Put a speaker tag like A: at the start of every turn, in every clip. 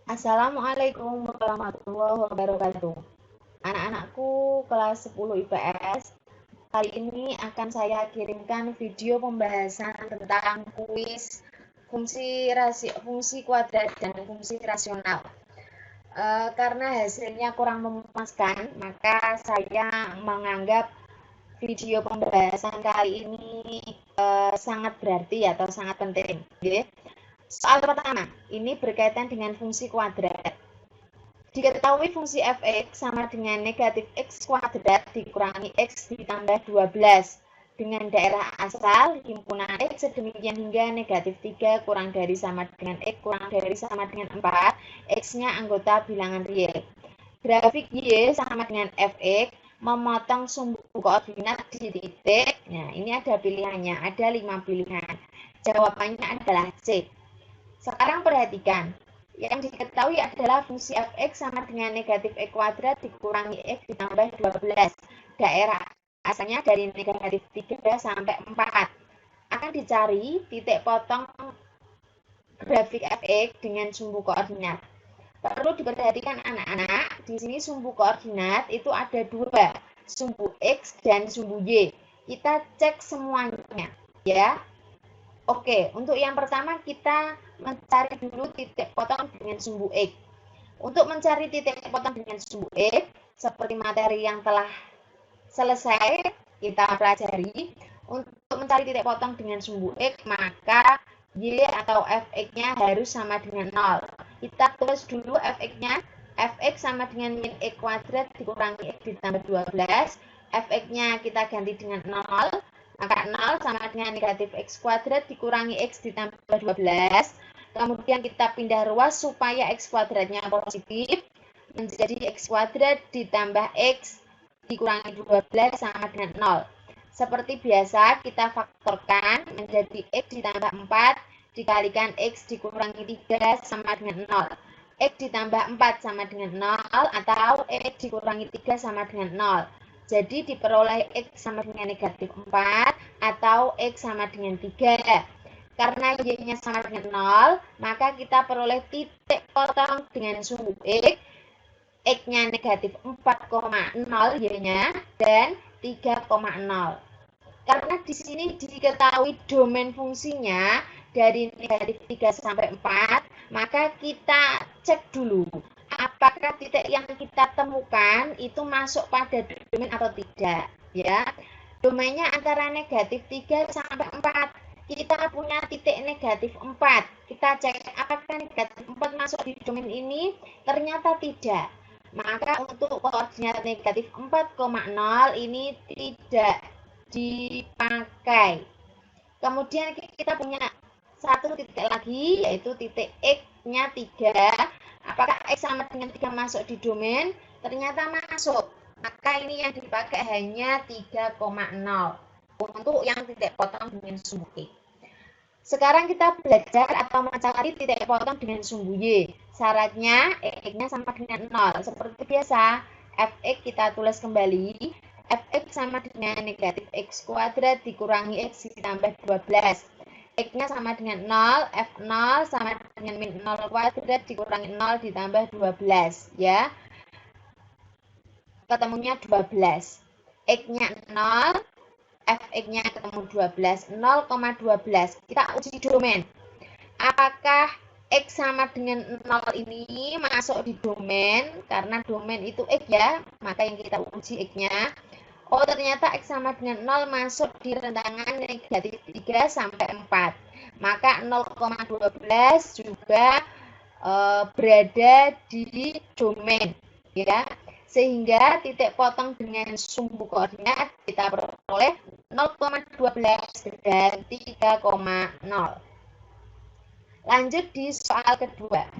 A: Assalamualaikum warahmatullahi wabarakatuh. Anak-anakku kelas 10 IPS, kali ini akan saya kirimkan video pembahasan tentang kuis fungsi kuadrat dan fungsi rasional. Karena hasilnya kurang memuaskan, maka saya menganggap video pembahasan kali ini sangat berarti atau sangat penting. Soal pertama, ini berkaitan dengan fungsi kuadrat. Diketahui fungsi f(x) sama dengan negatif x kuadrat dikurangi x ditambah 12 dengan daerah asal himpunan x sedemikian hingga negatif 3 kurang dari sama dengan x kurang dari sama dengan 4, x-nya anggota bilangan real. Grafik y sama dengan fx memotong sumbu koordinat di titik. Nah, ini ada pilihannya, ada 5 pilihan. Jawabannya adalah C. Sekarang perhatikan. Yang diketahui adalah fungsi f(x) sama dengan negatif x kuadrat dikurangi x ditambah 12. Daerah asalnya dari negatif 3 sampai 4. Akan dicari titik potong grafik f(x) dengan sumbu koordinat. Perlu diperhatikan anak-anak, di sini sumbu koordinat itu ada dua, sumbu x dan sumbu y. Kita cek semuanya, ya. Oke, untuk yang pertama kita mencari dulu titik potong dengan sumbu x. Untuk mencari titik potong dengan sumbu x, seperti materi yang telah selesai kita pelajari, untuk mencari titik potong dengan sumbu x, maka y atau fx-nya harus sama dengan 0. Kita tulis dulu fx-nya, fx sama dengan min x kuadrat dikurangi x ditambah 12, fx-nya kita ganti dengan 0, maka 0 sama dengan negatif x kuadrat dikurangi x ditambah 12. Kemudian kita pindah ruas supaya x kuadratnya positif menjadi x kuadrat ditambah x dikurangi 12 sama dengan 0. Seperti biasa kita faktorkan menjadi x ditambah 4 dikalikan x dikurangi 3 sama dengan 0. X ditambah 4 sama dengan 0 atau x dikurangi 3 sama dengan 0. Jadi diperoleh x sama dengan negatif 4 atau x sama dengan 3. Karena y-nya sama dengan 0, maka kita peroleh titik potong dengan sumbu x. X-nya negatif 4,0 y-nya dan 3,0. Karena di sini diketahui domain fungsinya dari negatif 3 sampai 4, maka kita cek dulu apakah titik yang kita temukan itu masuk pada domain atau tidak, ya. Domainnya antara negatif 3 sampai 4. Kita punya titik negatif 4. Kita cek apakah negatif 4 masuk di domain ini, ternyata tidak. Maka untuk koordinat negatif 4,0 ini tidak dipakai. Kemudian kita punya satu titik lagi, yaitu titik x-nya 3. Apakah x sama dengan 3 masuk di domain? Ternyata masuk. Maka ini yang dipakai hanya 3,0 untuk yang titik potong dengan sumbu x. Sekarang kita belajar atau mencari titik potong dengan sumbu y. Syaratnya x-nya sama dengan 0. Seperti biasa, fx kita tulis kembali. Fx sama dengan negatif x kuadrat dikurangi x ditambah 12. X-nya sama dengan 0, F0 sama dengan min 0 kuadrat dikurangi 0 ditambah 12, ya. Ketemunya 12. X-nya 0, Fx-nya ketemu 12, 0,12. Kita uji domain. Apakah X sama dengan 0 ini masuk di domain? Karena domain itu X, ya. Maka yang kita uji X-nya. Oh, ternyata X sama dengan 0 masuk di rentangan negatif 3 sampai 4. Maka 0,12 juga berada di domain, ya. Sehingga titik potong dengan sumbu koordinat kita peroleh 0,12 dan 3,0. Lanjut di soal kedua.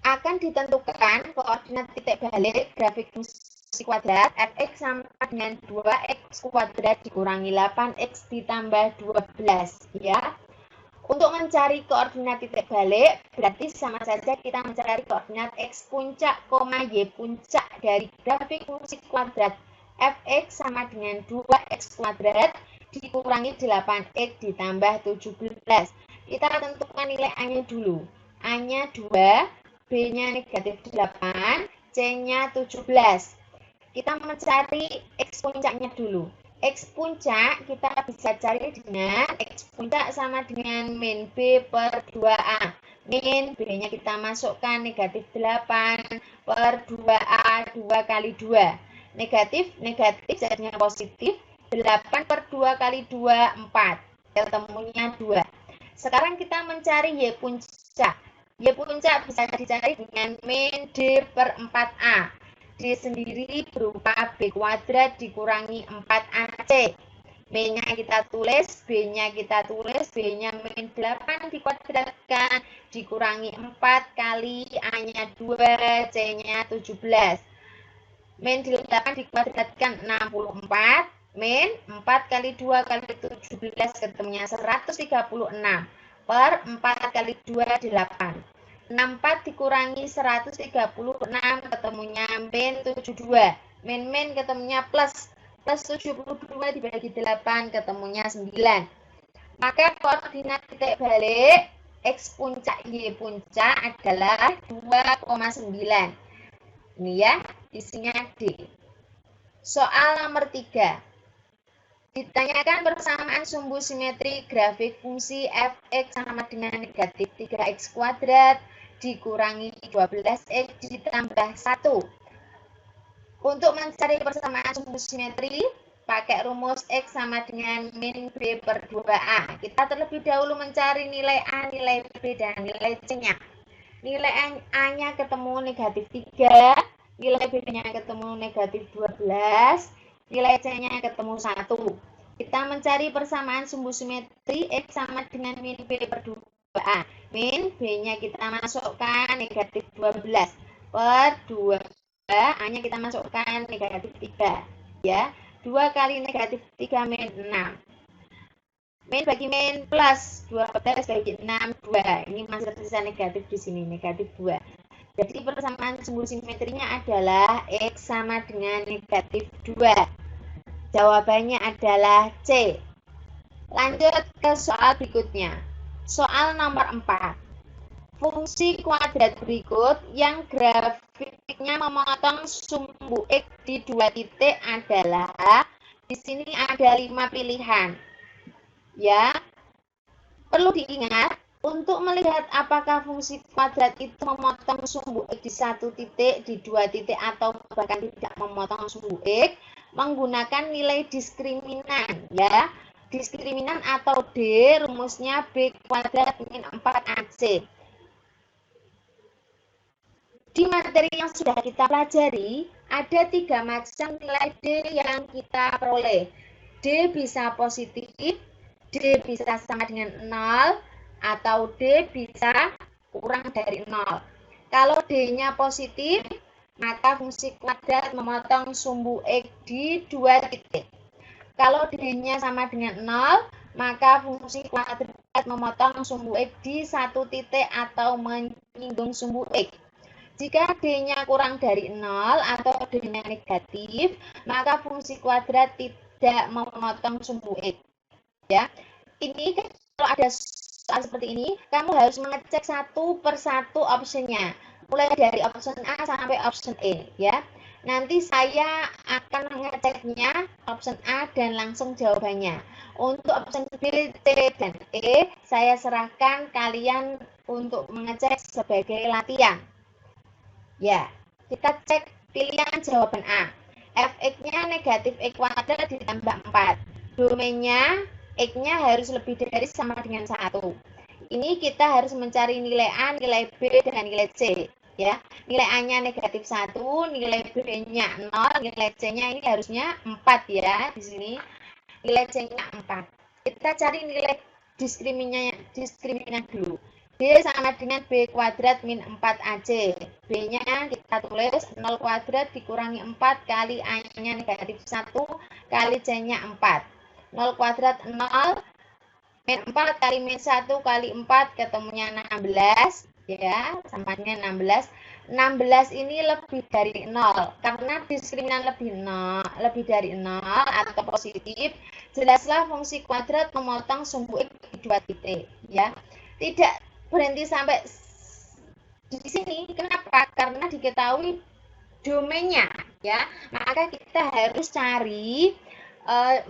A: Akan ditentukan koordinat titik balik grafik fungsi kuadrat fx sama dengan 2x kuadrat dikurangi 8x ditambah 12, ya. Untuk mencari koordinat titik balik, berarti sama saja kita mencari koordinat x puncak, y puncak dari grafik fungsi kuadrat fx sama dengan 2x kuadrat dikurangi 8x ditambah 17. Kita tentukan nilai A-nya dulu. A-nya 2, B-nya negatif 8, C-nya 17. Kita mencari X puncaknya dulu. X puncak kita bisa cari dengan X puncak sama dengan min B per 2A. Min B-nya kita masukkan negatif 8 per 2A, 2 kali 2. Negatif, jadinya positif. 8 per 2 kali 2, 4. Ketemunya 2. Sekarang kita mencari Y puncak. Y puncak bisa dicari dengan min D per 4A. D sendiri berupa B kuadrat dikurangi 4AC. B-nya kita tulis, B-nya kita tulis, B-nya min 8 dikuadratkan dikurangi 4 kali A-nya 2, C-nya 17. Min 8 dikuadratkan 64, min 4 kali 2 kali 17 ketemunya 136 per 4 kali 2, 8. 64 dikurangi 136 ketemunya min 72. Min ketemunya plus 72 dibagi 8 ketemunya 9. Maka koordinat titik balik X puncak Y puncak adalah 2,9. Ini ya, isinya D. Soal nomor 3. Ditanyakan persamaan sumbu simetri grafik fungsi f(x) sama dengan negatif 3x kuadrat dikurangi 12x ditambah 1. Untuk mencari persamaan sumbu simetri, pakai rumus x sama dengan min b per 2a. Kita terlebih dahulu mencari nilai a, nilai b, dan nilai c-nya. Nilai a-nya ketemu negatif 3, nilai b-nya ketemu negatif 12, nilai c-nya ketemu 1. Kita mencari persamaan sumbu simetri x sama dengan min b per 2a. Min b-nya kita masukkan negatif 12 per 2, a-nya kita masukkan negatif 3. Ya, 2 kali negatif 3 min 6. Min bagi min plus 12 bagi 6, 2. Ini masih tersisa negatif di sini, negatif 2. Jadi persamaan sumbu simetrinya adalah X sama dengan negatif 2. Jawabannya adalah C. Lanjut ke soal berikutnya. Soal nomor 4. Fungsi kuadrat berikut yang grafiknya memotong sumbu X di 2 titik adalah, di sini ada 5 pilihan. Ya, perlu diingat, untuk melihat apakah fungsi kuadrat itu memotong sumbu X di 1 titik, di 2 titik, atau bahkan tidak memotong sumbu X, menggunakan nilai diskriminan. Ya, diskriminan atau D, rumusnya B kuadrat min 4AC. Di materi yang sudah kita pelajari, ada 3 macam nilai D yang kita peroleh. D bisa positif, D bisa sama dengan 0, atau D bisa kurang dari 0. Kalau D-nya positif, maka fungsi kuadrat memotong sumbu X di 2 titik. Kalau D-nya sama dengan 0, maka fungsi kuadrat memotong sumbu X di 1 titik atau menyinggung sumbu X. Jika D-nya kurang dari 0 atau D-nya negatif, maka fungsi kuadrat tidak memotong sumbu X. Ya, ini kan kalau ada soal seperti ini, kamu harus mengecek satu persatu optionnya, mulai dari option A sampai option E. Ya, nanti saya akan mengeceknya option A dan langsung jawabannya. Untuk option B, C, dan E, saya serahkan kalian untuk mengecek sebagai latihan. Ya, kita cek pilihan jawaban A. Fx-nya negatif X kuadrat ditambah 4. Domainnya X-nya harus lebih dari sama dengan 1. Ini kita harus mencari nilai A, nilai B, dan nilai C. Ya, nilai A-nya negatif 1, nilai B-nya 0, nilai C-nya ini harusnya 4 ya. Di sini nilai C-nya 4. Kita cari nilai diskriminan dulu. D sama dengan B kuadrat min 4AC. B-nya kita tulis 0 kuadrat dikurangi 4 kali A-nya negatif 1 kali C-nya 4. 0 kuadrat 0, min 4 kali min 1 kali 4 ketemunya 16. Ya, sama dengan 16. 16 ini lebih dari 0. Karena diskriminan lebih dari 0 atau positif, jelaslah fungsi kuadrat memotong sumbu X di 2 titik. Ya, tidak berhenti sampai di sini. Kenapa? Karena diketahui domainnya, ya. Maka kita harus cari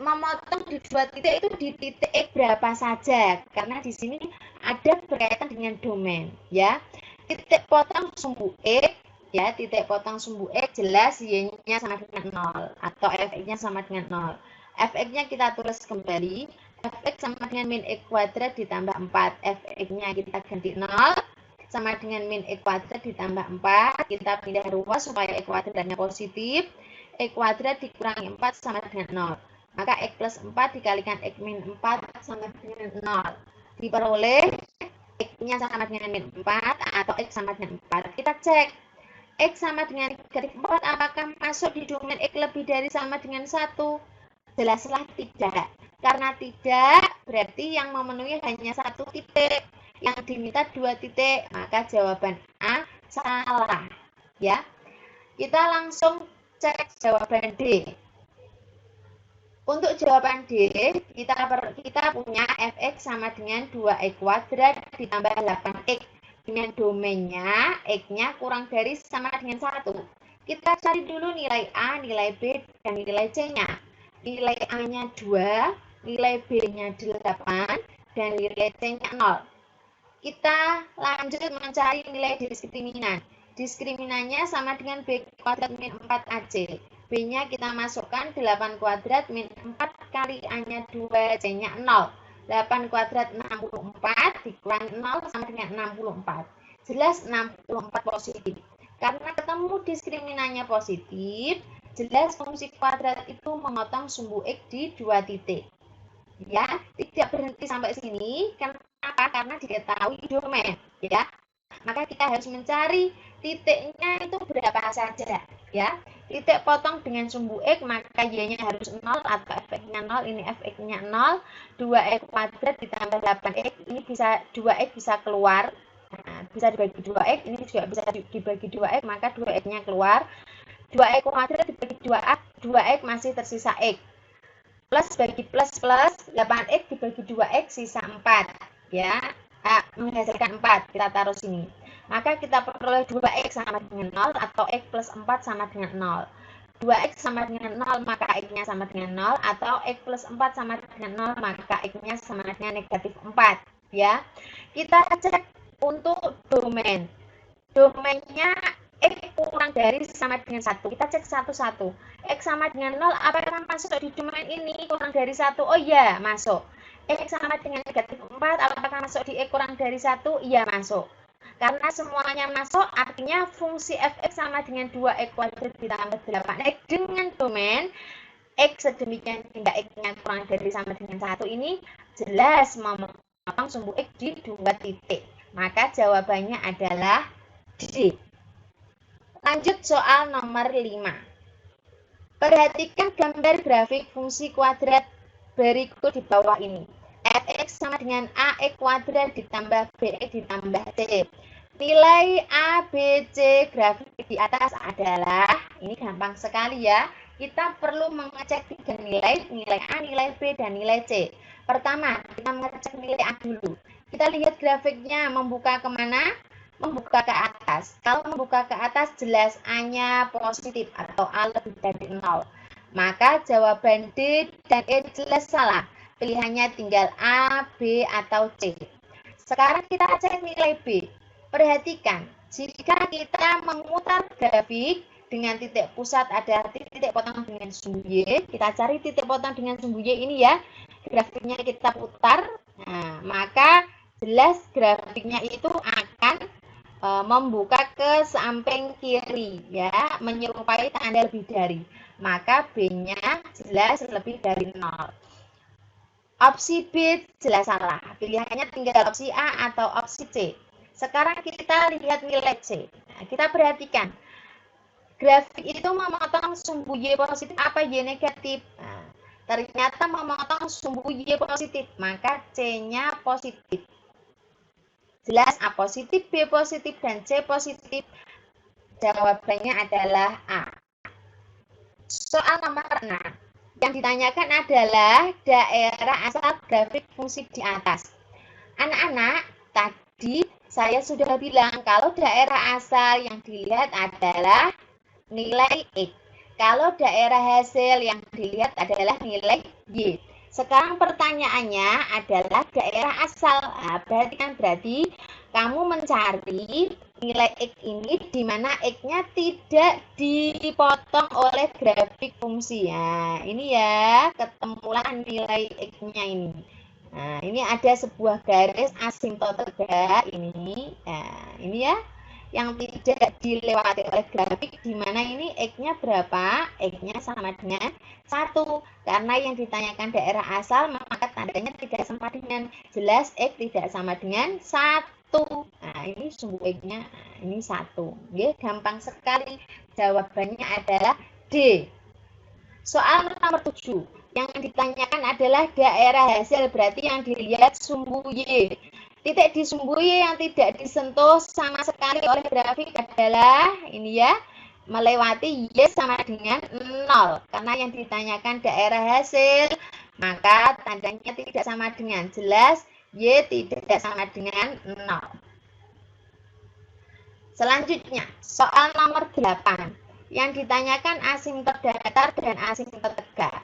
A: memotong di dua titik itu di titik X berapa saja, karena di sini ada berkaitan dengan domain, ya. Titik potong sumbu X, ya, titik potong sumbu X jelas Y-nya sama dengan 0 atau Fx-nya sama dengan 0. Fx-nya kita tulis kembali, Fx sama dengan min X kuadrat ditambah 4, Fx-nya kita ganti 0 sama dengan min X kuadrat ditambah 4, kita pindah ruas supaya X kuadratnya positif, X kuadrat dikurangi 4 sama dengan 0. Maka X plus 4 dikalikan X min 4 sama dengan 0. Diperoleh X-nya sama dengan min 4 atau X sama dengan 4. Kita cek X sama dengan negatif 4 apakah masuk di domain X lebih dari sama dengan 1? Jelaslah tidak. Karena tidak, berarti yang memenuhi hanya satu titik. Yang diminta 2 titik, maka jawaban A salah, ya. Kita langsung cek jawaban D. Untuk jawaban D, kita punya Fx sama dengan 2x kuadrat ditambah 8x. Dengan domainnya, x-nya kurang dari sama dengan 1. Kita cari dulu nilai A, nilai B, dan nilai C-nya. Nilai A-nya 2, nilai B-nya 8, dan nilai C-nya 0. Kita lanjut mencari nilai diskriminan. Diskriminannya sama dengan B kuadrat min 4AC. B-nya kita masukkan 8 kuadrat min 4 kali A-nya 2, C-nya 0. 8 kuadrat 64 dikurangi 0 sama dengan 64. Jelas 64 positif. Karena ketemu diskriminannya positif, jelas fungsi kuadrat itu memotong sumbu X di 2 titik. Ya, tidak berhenti sampai sini. Kenapa? Karena diketahui domain, ya. Maka kita harus mencari titiknya itu berapa saja, ya. Titik potong dengan sumbu X, maka Y-nya harus 0 atau Fx-nya 0, ini Fx-nya 0, 2x kuadrat ditambah 8x, ini bisa 2x bisa keluar, nah, bisa dibagi 2x, ini juga bisa dibagi 2x, maka 2x-nya keluar, 2x kuadrat dibagi 2x, 2x masih tersisa x, plus bagi plus, 8x dibagi 2x sisa 4, ya. Menghasilkan 4, kita taruh sini. Maka kita peroleh 2x sama dengan 0 atau x plus 4 sama dengan 0. 2x sama dengan 0 maka x-nya sama dengan 0 atau x plus 4 sama dengan 0 maka x-nya sama dengan negatif 4, ya. Kita cek untuk domain. Domainnya x kurang dari sama dengan 1. Kita cek satu-satu. X sama dengan 0 apakah masuk di domain ini kurang dari 1? Oh iya, masuk. X sama dengan negatif 4, apakah masuk di X kurang dari 1? Iya, masuk. Karena semuanya masuk, artinya fungsi Fx sama dengan 2x kuadrat ditambah 8x dengan domain X sedemikian hingga X-nya kurang dari sama dengan 1 ini jelas memotong sumbu X di 2 titik. Maka jawabannya adalah D. Lanjut soal nomor 5. Perhatikan gambar grafik fungsi kuadrat berikut di bawah ini. Fx sama dengan ax kuadrat ditambah bx ditambah c. Nilai a, b, c grafik di atas adalah, ini gampang sekali ya. Kita perlu mengecek 3 nilai, nilai a, nilai b, dan nilai c. Pertama, kita mengecek nilai a dulu. Kita lihat grafiknya membuka kemana? Membuka ke atas. Kalau membuka ke atas jelas A-nya positif atau A lebih dari 0. Maka jawaban D dan E jelas salah. Pilihannya tinggal A, B, atau C. Sekarang kita cek nilai B. Perhatikan, jika kita memutar grafik dengan titik pusat ada titik potong dengan sumbu Y, kita cari titik potong dengan sumbu Y ini ya. Grafiknya kita putar, nah, maka jelas grafiknya itu akan membuka ke samping kiri ya, menyerupai tanda lebih dari. Maka B-nya jelas lebih dari 0. Opsi B jelas salah. Pilihannya tinggal opsi A atau opsi C. Sekarang kita lihat nilai C. Nah, kita perhatikan. Grafik itu memotong sumbu Y positif apa Y negatif. Nah, ternyata memotong sumbu Y positif, maka C-nya positif. Jelas A positif, B positif, dan C positif. Jawabannya adalah A. Soal nomor 6. Yang ditanyakan adalah daerah asal grafik fungsi di atas. Anak-anak, tadi Saya sudah bilang kalau daerah asal yang dilihat adalah nilai X. Kalau daerah hasil yang dilihat adalah nilai Y. Sekarang pertanyaannya adalah daerah asal. Nah, berarti kamu mencari nilai X ini di mana X-nya tidak dipotong oleh grafik fungsi. Nah, ini ya, ketemulah nilai X-nya ini. Nah, ini ada sebuah garis asimtot tegak ini. Nah, ini ya, yang tidak dilewati oleh grafik, di mana ini X-nya berapa? X-nya sama dengan 1. Karena yang ditanyakan daerah asal, maka tandanya tidak sama dengan, jelas X tidak sama dengan 1. Nah, ini sumbu X-nya, ini 1. Oke, gampang sekali. Jawabannya adalah D. Soal nomor 7. Yang ditanyakan adalah daerah hasil, berarti yang dilihat sumbu Y. Titik di sumbu Y yang tidak disentuh sama sekali oleh grafik adalah ini ya, melewati Y sama dengan 0. Karena yang ditanyakan daerah hasil, maka tandanya tidak sama dengan, jelas Y tidak sama dengan 0. Selanjutnya, soal nomor 8. Yang ditanyakan asimtot datar dan asimtot tegak.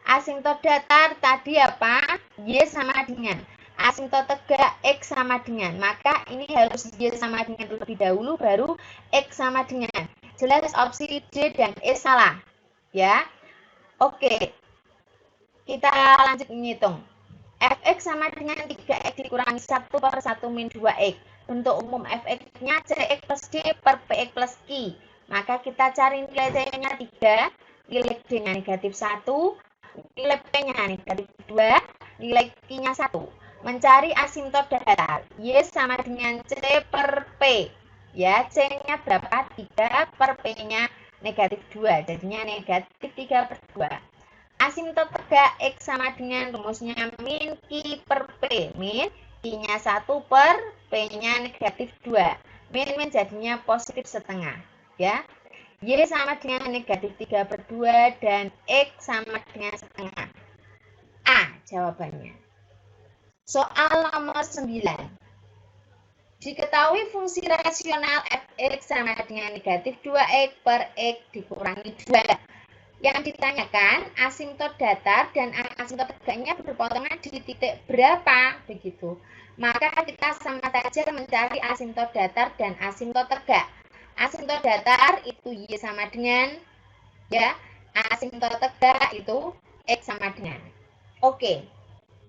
A: Asimtot datar tadi apa? Y sama dengan. Asimtot tegak X sama dengan. Maka ini harus Y sama dengan terlebih dahulu, baru X sama dengan. Jelas opsi D dan E salah. Ya. Oke. Kita lanjut menghitung. Fx sama dengan 3x dikurangi 1 per 1 min 2x. Bentuk umum Fx-nya Cx plus D per Px plus Q. Maka kita cari nilai C-nya 3, nilai D-nya negatif 1, nilai P-nya negatif 2, nilai Q-nya 1. Mencari asimtot datar. Y sama dengan C per P. Ya, C-nya berapa? 3 per P-nya negatif 2. Jadinya negatif 3 per 2. Asimtot tegak X sama dengan rumusnya min Q per P. Min Q-nya 1 per P-nya negatif 2. Min jadinya positif setengah. Ya, Y sama dengan negatif 3 per 2 dan X sama dengan setengah. A jawabannya. Soal nomor 9. Diketahui fungsi rasional Fx sama dengan negatif 2x per X dikurangi 2. Yang ditanyakan asimtot datar dan asimtot tegaknya berpotongan di titik berapa, begitu. Maka kita sama saja mencari asimtot datar dan asimtot tegak. Asimtot datar itu Y sama dengan, ya, asimtot tegak itu X sama dengan. Oke,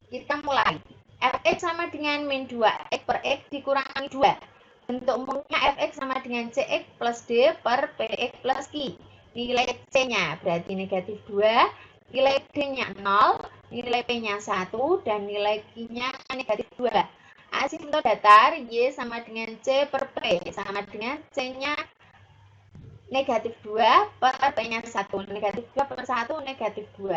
A: kita mulai. Fx sama dengan min 2x per X dikurangi 2. Bentuk umumnya Fx sama dengan Cx plus D per Px plus Q. Nilai C-nya berarti negatif 2, nilai D-nya 0, nilai P-nya 1, dan nilai Q-nya negatif 2. Asimtot datar Y sama dengan C per P sama dengan C-nya negatif 2 per P-nya 1. Negatif 2 per 1 negatif 2.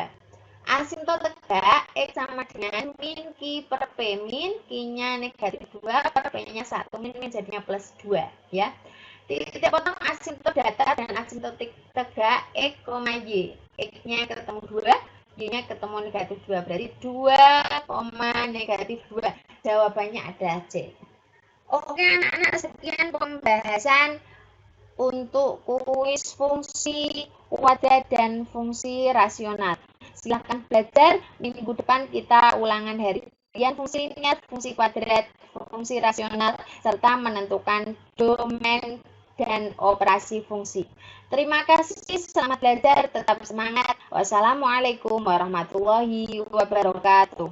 A: Asimtot tegak X sama dengan min Q per P. Min Q-nya negatif 2 per P-nya 1. Min jadinya plus 2. Ya. Titik potong asimtot datar dan asimtot tegak X, Y. X-nya ketemu 2, Y-nya ketemu negatif 2. Berarti 2, negatif 2. Jawabannya ada C. Oke anak-anak, sekian pembahasan untuk kuis fungsi kuadrat dan fungsi rasional. Silahkan belajar, minggu depan kita ulangan harian fungsi linear, fungsi kuadrat, fungsi rasional, serta menentukan domain dan operasi fungsi. Terima kasih, selamat belajar, tetap semangat. Wassalamualaikum warahmatullahi wabarakatuh.